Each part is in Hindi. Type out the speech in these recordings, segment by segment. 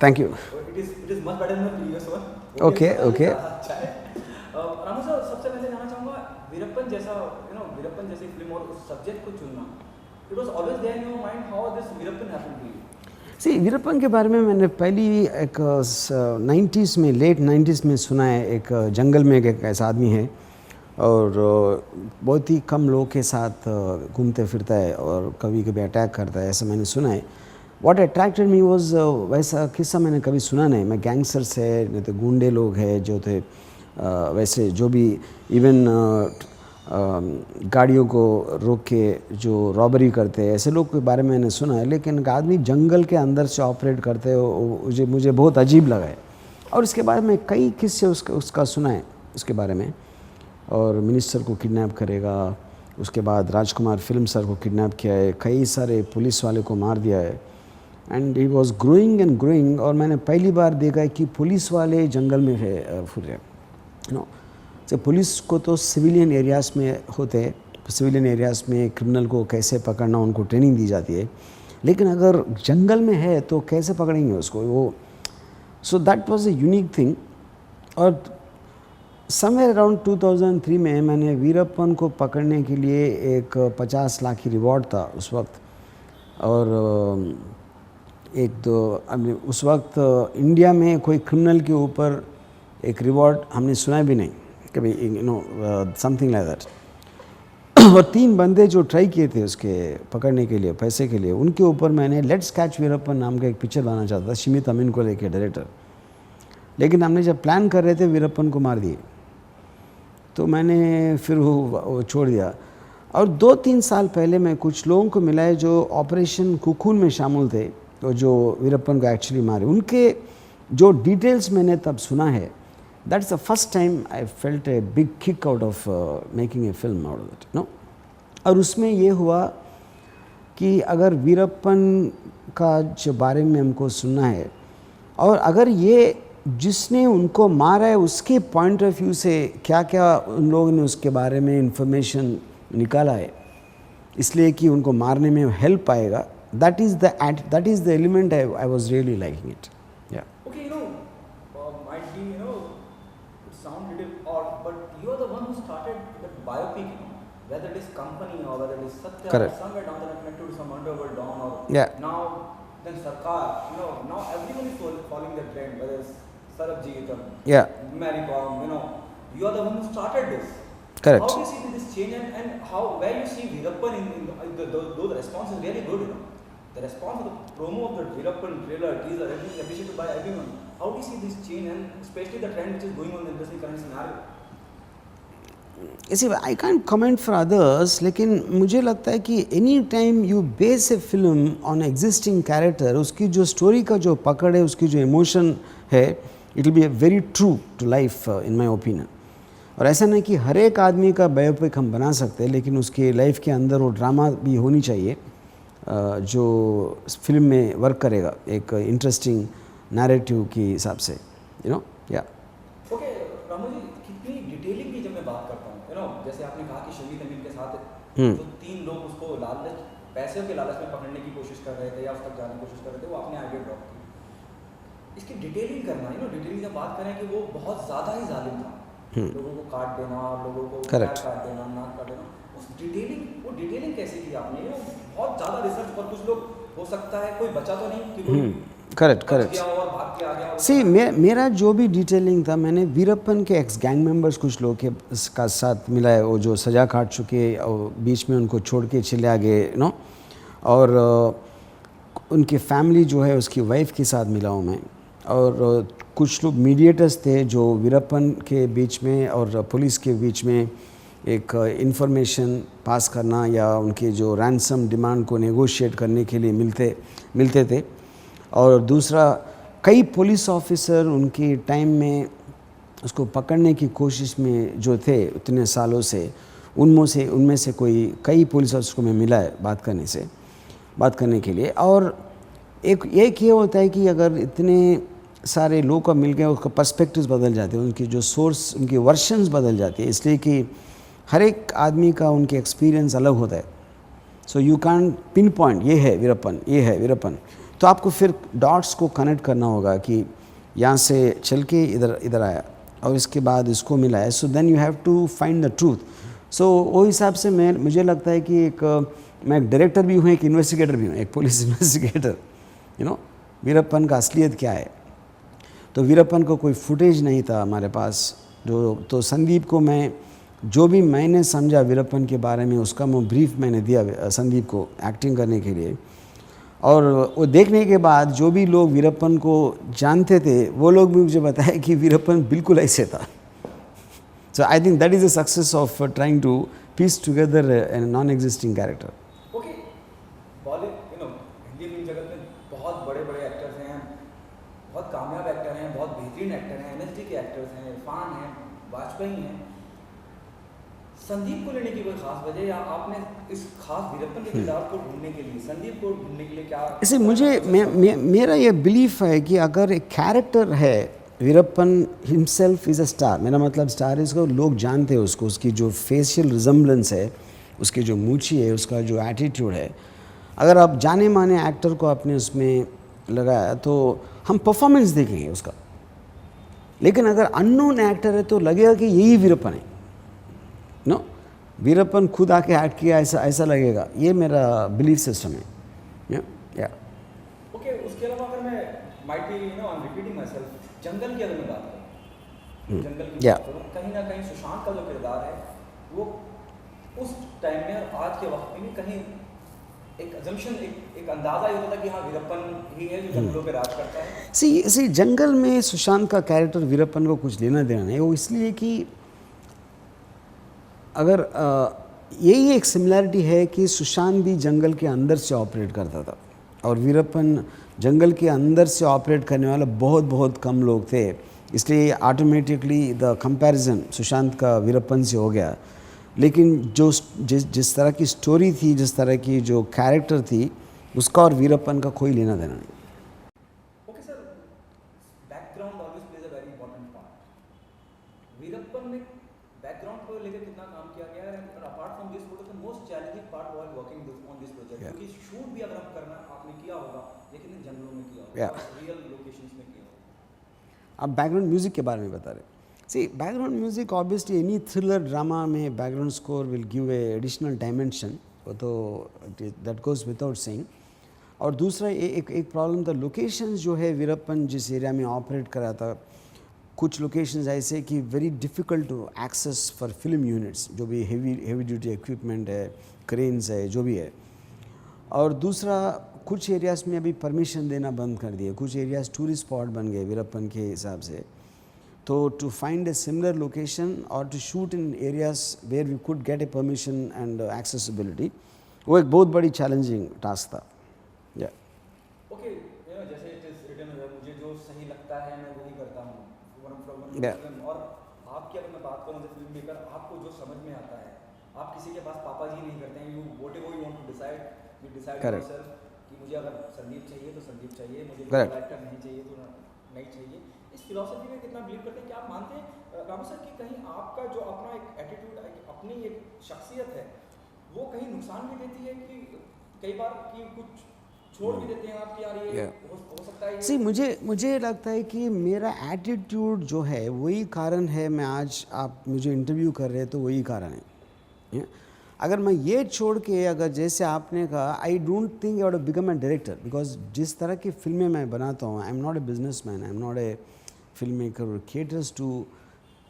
Thank you. It is much better than the previous one. Okay, okay. अच्छा है। रामू सर, सबसे पहले जानना चाहूँगा वीरप्पन जैसा वीरप्पन जैसी फिल्म और उस सब्जेक्ट को चुनना, it was always there in your mind how this Veerappan happened to you? सी वीरप्पन के बारे में मैंने पहली एक 90s में, लेट 90s में सुना है। एक जंगल में एक ऐसा आदमी है और बहुत ही कम लोगों के साथ घूमते फिरता है और कभी कभी अटैक करता है, ऐसा मैंने सुना है। व्हाट अट्रैक्टेड मी वाज, वैसा किस्सा मैंने कभी सुना नहीं। मैं गैंगस्टर्स है, नहीं तो गुंडे लोग हैं जो थे, वैसे जो भी इवन गाड़ियों को रोक के जो रॉबरी करते हैं, ऐसे लोग के बारे में मैंने सुना है। लेकिन एक आदमी जंगल के अंदर से ऑपरेट करते हो, मुझे बहुत अजीब लगा है। और इसके बाद में कई किस्से उसका सुना है उसके बारे में। और मिनिस्टर को किडनैप करेगा, उसके बाद राजकुमार फिल्म सर को किडनैप किया है, कई सारे पुलिस वाले को मार दिया है। And he was growing and growing. और मैंने पहली बार देखा है कि पुलिस वाले जंगल में फिर रहे, नो। तो पुलिस को तो सिविलियन एरियाज़ में होते हैं, सिविलियन एरियाज़ में क्रिमिनल को कैसे पकड़ना उनको ट्रेनिंग दी जाती है, लेकिन अगर जंगल में है तो कैसे पकड़ेंगे उसको वो। So that was a unique thing. और समवेयर अराउंड 2003 में मैंने वीरप्पन को पकड़ने के लिए एक 50 लाख की रिवॉर्ड था उस वक्त। और एक दो उस वक्त इंडिया में कोई क्रिमिनल के ऊपर एक रिवॉर्ड हमने सुना भी नहीं कभी, समथिंग लाइक दैट। और 3 बंदे जो ट्राई किए थे उसके पकड़ने के लिए पैसे के लिए, उनके ऊपर मैंने लेट्स कैच वीरप्पन नाम का एक पिक्चर बनाना चाहता था, शिमित अमीन को लेके डायरेक्टर। लेकिन हमने जब प्लान कर रहे थे वीरप्पन को मार दिए, तो मैंने फिर वो छोड़ दिया। और 2-3 साल पहले मैं कुछ लोगों को मिला है जो ऑपरेशन कुकून में शामिल थे, तो जो वीरप्पन को एक्चुअली मारे, उनके जो डिटेल्स मैंने तब सुना है। That's the first time I felt a big kick out of making a film out of that, no. और उसमें ये हुआ कि अगर वीरप्पन का जो बारे में हमको सुनना है, और अगर ये जिसने उनको मारा है उसके पॉइंट ऑफ व्यू से क्या क्या उन लोगों ने उसके बारे में इंफॉर्मेशन निकाला है, इसलिए कि उनको मारने में हेल्प आएगा। That is the element I was really liking it. Okay, might be, it sound little odd, but you are the one who started the biopic, whether it is company or whether it is Satya, Correct. somewhere down the line connected to some underworld don, or Yeah. now then Sarkar, now everyone is following the trend, whether it's Sarabjit or Yeah. Mary Kom, you are the one who started this. Correct. How do you see this change, and how, where you see Veerappan though the response is really good, the response of the promo of the Veerappan trailer, teaser, everything is appreciated by everyone. How do you see this change, and especially the trend which is going on in the industry current scenario? You see, I can't comment for others, लेकिन मुझे लगता है कि any time you base A film on existing character, उसकी जो स्टोरी का जो पकड़ है, उसकी जो इमोशन है, it will be very true to life in my opinion. और ऐसा नहीं कि हर एक आदमी का बायोपिक हम बना सकते हैं, लेकिन उसकी लाइफ के अंदर वो ड्रामा भी होनी चाहिए जो फिल्म में वर्क करेगा एक इंटरेस्टिंग नैरेटिव के हिसाब से, या। ओके रामू जी, कितनी डिटेलिंग की जब मैं बात करता हूँ, जैसे आपने कहा कि शमीत अमीन के साथ जो 3 लोग उसको लालच, पैसे के लालच में पकड़ने की कोशिश कर रहे थे या उस तक जाने की कोशिश कर रहे थे, वो आपने आगे ड्रॉप की। इसकी डिटेलिंग करना, डिटेलिंग जब बात करें कि वो बहुत ज़्यादा ही जालिम था, लोगों को काट देना, लोगों को काट देना, नाक काट देना, उस वो डिटेलिंग कैसे की आपने? बहुत ज़्यादा रिसर्च पर, कुछ लोग हो सकता है कोई बचा तो नहीं कि कोई करेक्ट भाग के आ गया। सी मेरा जो भी डिटेलिंग था, मैंने वीरप्पन के एक्स गैंग मेंबर्स कुछ लोग के साथ मिला है, वो जो सज़ा काट चुके और बीच में उनको छोड़ के चले आ गए, और उनके फैमिली जो है उसकी वाइफ के साथ मिला हूँ मैं। और कुछ लोग मीडिएटर्स थे जो वीरप्पन के बीच में और पुलिस के बीच में एक इंफॉर्मेशन पास करना या उनके जो रैंसम डिमांड को नेगोशिएट करने के लिए मिलते थे। और दूसरा, कई पुलिस ऑफिसर उनके टाइम में उसको पकड़ने की कोशिश में जो थे उतने सालों से, उनमें से कई पुलिस ऑफिसर को मैं मिला है बात करने के लिए। और एक ये होता है कि अगर इतने सारे लोग का मिल गए, उसका पर्सपेक्टिव्स बदल जाते हैं, उनकी जो सोर्स, उनकी वर्शंस बदल जाती है, इसलिए कि हर एक आदमी का उनके एक्सपीरियंस अलग होता है। So you can pin point ये है वीरप्पन, तो आपको फिर डॉट्स को कनेक्ट करना होगा कि यहाँ से चल के इधर इधर आया और इसके बाद इसको मिला है, so then you have to find the truth. So वो हिसाब से मुझे लगता है कि मैं एक डायरेक्टर भी हूँ, एक इन्वेस्टिगेटर भी हूँ, एक police investigator. You know Veerappan का असलियत क्या है। तो वीरप्पन को कोई फुटेज नहीं था हमारे पास, तो संदीप को मैं जो भी मैंने समझा वीरप्पन के बारे में उसका मैं ब्रीफ मैंने दिया संदीप को एक्टिंग करने के लिए। और वो देखने के बाद जो भी लोग वीरप्पन को जानते थे वो लोग भी मुझे बताया कि वीरप्पन बिल्कुल ऐसे था। So I think that is the success of trying to piece together a non existing character. Okay, Bollywood Hindi film जगत में बहुत बड़े बड़े एक्टर्स हैं, बहुत कामयाब एक्टर हैं, बहुत बेहतरीन एक्टर हैं, एनएसडी के एक्टर्स हैं, इरफान हैं, वाजपेयी हैं। संदीप को लेने की कोई खास वजह, या आपने इस खास वीरप्पन के किरदार को ढूंढने के लिए, संदीप को ढूंढने के लिए क्या? ऐसे मेरा ये बिलीफ है कि अगर एक कैरेक्टर है, Veerappan himself is a star, मेरा मतलब स्टार इसको लोग जानते हैं उसको, उसकी जो फेशियल रिजम्बलेंस है, उसकी जो मूछी है, उसका जो एटीट्यूड है, अगर आप जाने माने एक्टर को आपने उसमें लगाया तो हम परफॉर्मेंस देखेंगे उसका। लेकिन अगर अननोन एक्टर है तो लगेगा कि यही वीरप्पन है। नो, वीरप्पन खुद आके एक्ट किया ऐसा लगेगा। ये मेरा बिलीफ सिस्टम है। या ओके, उसके अलावा अगर मैं might be I am repeating myself, जंगल की अगर मैं बात करूं, जंगल की बात करूं, कहीं ना कहीं सुशांत का जो किरदार है वो उस टाइम में और आज के वक्त में कहीं एक अजम्पशन, एक अंदाजा ये होता था कि हाँ वीरप्पन ही है जो जंगलों पे राज करता है। सी जंगल में सुशांत का कैरेक्टर वीरप्पन को कुछ लेना देना नहीं, वो इसलिए कि अगर यही एक सिमिलैरिटी है कि सुशांत भी जंगल के अंदर से ऑपरेट करता था और वीरप्पन जंगल के अंदर से ऑपरेट करने वाले बहुत बहुत कम लोग थे, इसलिए ऑटोमेटिकली द कंपैरिजन सुशांत का वीरप्पन से हो गया। लेकिन जो जिस तरह की स्टोरी थी, जिस तरह की जो कैरेक्टर थी, उसका और वीरप्पन का कोई लेना देना नहीं। Okay sir, background always plays a very important part. Veerappan में बैकग्राउंड को लेकर कितना काम किया गया है, और apart from this what is the most challenging part while working on this project, क्योंकि शूट भी अगर हम करना आपने किया होगा लेकिन जंगलों में किया होगा, रियल लोकेशंस में किया होगा। आप बैकग्राउंड म्यूजिक के बारे में बता रहे। See background music obviously any thriller drama में background score will give a additional dimension, वो तो दैट गोज विदाउट सेइंग। और दूसरा एक प्रॉब्लम था, लोकेशंस जो है वीरप्पन जिस एरिया में ऑपरेट करा था, कुछ लोकेशंस ऐसे कि very difficult to access for film units, जो भी हेवी ड्यूटी इक्विपमेंट है, क्रेन्स है, जो भी है। और दूसरा कुछ एरियाज़ में अभी परमिशन देना बंद कर दिए, कुछ एरियाज़ टूरिस्ट स्पॉट बन गए वीरप्पन के हिसाब से। तो to find a similar location और to shoot in areas where we could get a permission and accessibility, वो एक बहुत बड़ी चैलेंजिंग टास्क था। या ओके, जैसे इट इज रिटन, मुझे जो सही लगता है मैं वही करता हूँ। और आपकी अगर मैं बात करूँ एज ए फिल्म मेकर, आपको जो समझ में आता है, आप किसी के पास पापा जी नहीं करते हैं, you whatever you want to decide, you decide yourself कि मुझे अगर संदीप चाहिए तो संदीप चाहिए, मुझे डायरेक्टर नहीं चाहिए तो नहीं चाहिए। इस फिलॉसफी में कितना बिलीव करते हैं? क्या आप मानते हैं रामू सर कि कहीं आपका जो अपना एक एटीट्यूड, अपनी एक शख्सियत है, वो कहीं नुकसान भी देती है कि कई बार कि कुछ छोड़ भी देते हैं आप कि यार ये हो सकता है? सी मुझे लगता है कि मेरा एटीट्यूड जो है वही कारण है, मैं आज आप मुझे इंटरव्यू कर रहे हैं तो वही कारण है। अगर मैं ये छोड़ के, अगर जैसे आपने कहा, I don't think I would become a director, because जिस तरह की फिल्में मैं बनाता हूँ, I am not a businessman, I am not a film maker caters to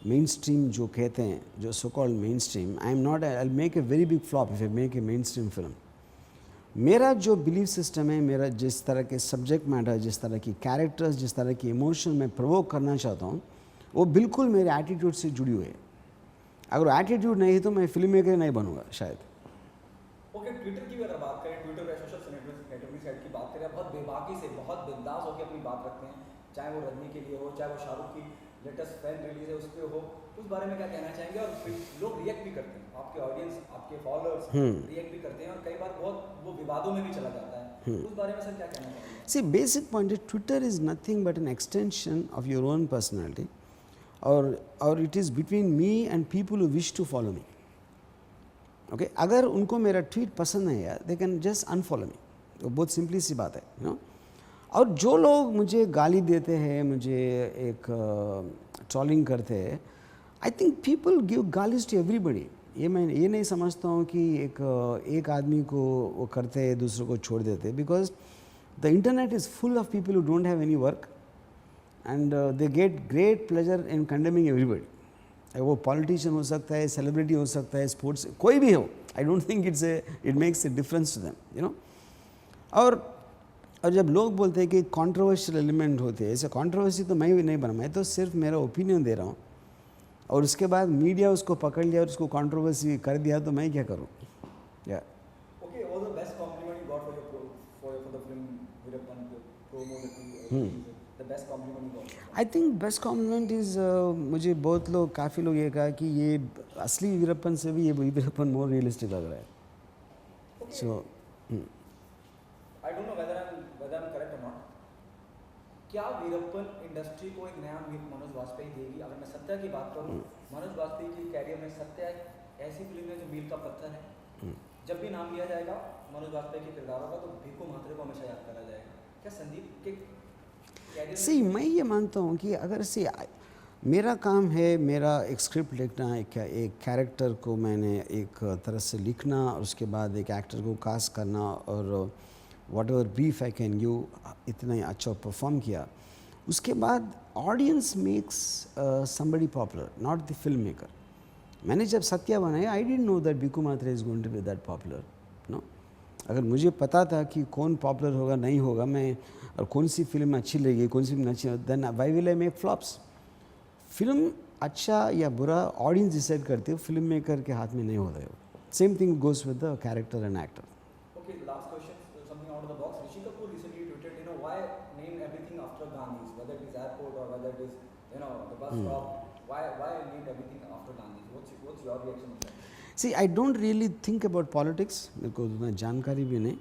main stream जो कहते हैं, जो so called main stream. I am not, I make a very big flop if I make a main stream film. मेरा जो बिलीव सिस्टम है, मेरा जिस तरह के सब्जेक्ट मैटर, जिस तरह की कैरेक्टर्स, जिस तरह की इमोशन मैं प्रोवोक करना चाहता हूँ, वो बिल्कुल मेरे एटीट्यूड से जुड़ी हुई है। अगर एटीट्यूड नहीं तो मैं फिल्म मेकर नहीं बनूंगा शायद। ओके, ट्विटर की भी अगर बात करें, ट्विटर पे सोशल नेटवर्किंग साइट की बात करें, बहुत बेबाकी से, बहुत बिंदास होकर अपनी बात रखते हैं, चाहे वो रजनी के लिए हो, चाहे वो शाहरुख की लेटेस्ट फैन रिलीज है उस पर हो, उस बारे में क्या कहना चाहेंगे? और लोग रिएक्ट भी करते हैं, आपके ऑडियंस, आपके फॉलोअर्स रिएक्ट भी करते हैं, और कई बार बहुत वो विवादों में भी चला जाता है, उस बारे में सर क्या कहना चाहेंगे? सी बेसिक पॉइंट है, Twitter is nothing but an extension of your own personality, और it is between me and people who wish to follow me. Okay, अगर उनको मेरा ट्वीट पसंद नहीं है, they can just unfollow me. तो बहुत सिंपली सी बात है, यू नो। और जो लोग मुझे गाली देते हैं, मुझे एक ट्रोलिंग करते हैं, आई थिंक पीपल गिव गालीज टू एवरीबडी। ये मैं ये नहीं समझता हूँ कि एक आदमी को वो करते हैं दूसरों को छोड़ देते, because the internet is full of people who don't have any work and they get great pleasure in condemning everybody. वो पॉलिटिशियन हो सकता है, सेलिब्रिटी हो सकता है, स्पोर्ट्स कोई भी हो, I don't think it makes a difference to them, you know. और जब लोग बोलते हैं कि कंट्रोवर्शियल एलिमेंट होते हैं, ऐसे कंट्रोवर्सी तो मैं भी नहीं बना, मैं तो सिर्फ मेरा ओपिनियन दे रहा हूँ, और उसके बाद मीडिया उसको पकड़ लिया और उसको कंट्रोवर्सी कर दिया, तो मैं क्या करूँ? या Okay, all the best compliment you got for the film Veerappan, the promo that you the best compliment you got. I think best compliment is, मुझे बहुत लोग, काफ़ी लोग ये कहा कि ये असली वीरप्पन से भी ये वीरप्पन मोर रियलिस्टिक लग रहा है। Okay. So I don't know whether I'm correct or not. क्या वीरप्पन इंडस्ट्री को एक नया मनोज वाजपेयी देगी? अगर मैं सत्या की बात करूं, मनोज वाजपेयी की कैरियर में सत्या एक ऐसी फिल्म है जो मील का पत्थर है। जब भी नाम लिया जाएगा मनोज वाजपेयी के किरदारों का, तो भिक्कू म्हात्रे को हमेशा याद करा जाएगा। क्या संदीप के कैरियर सी मैं ये मानता हूँ कि अगर से मेरा काम है, मेरा एक स्क्रिप्ट लिखना, एक कैरेक्टर को मैंने एक तरह से लिखना, और उसके बाद एक एक्टर को कास्ट करना, और whatever brief I can give, इतना अच्छा परफॉर्म किया, उसके बाद audience makes somebody popular, not the film maker. मैंने जब सत्या बनाया, I didn't know that Bhiku Mhatre is going to be that popular, no. अगर मुझे पता था कि कौन पॉपुलर होगा नहीं होगा, मैं और कौन सी फिल्म अच्छी लगेगी, कौन सी फिल्म अच्छी, then why will I make flops. Film अच्छा या बुरा ऑडियंस डिसाइड करते हो, फिल्म मेकर के हाथ में नहीं होता है। Same thing goes with the character and actor. Okay, last question, something out of the box. Rishi Kapoor recently tweeted, why name everything after Gandhis, whether it is airport or whether it is, the bus stop. Why name everything after Gandhis? What's your reaction on that? See, I don't really think about politics, मेरे को उतना जानकारी भी नहीं,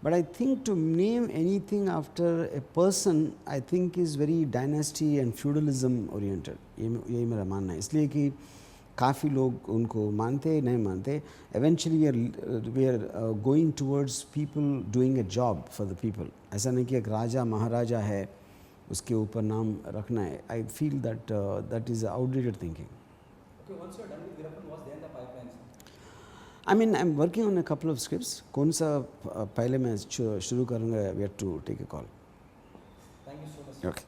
but I think to name anything after a person, I think is very dynasty and feudalism oriented. यही मेरा मानना है, इसलिए कि काफ़ी लोग उनको मानते नहीं मानते, eventually we are going towards people doing a job for the people. ऐसा नहीं कि एक राजा महाराजा है उसके ऊपर नाम रखना है। I feel that is outdated thinking. Okay, once you're done with Veerappan, what's there in the pipeline? I mean, I'm working on a couple of scripts. कौन सा पहले मैं शुरू करूँगा, we have to take a call. Thank you so much. Okay.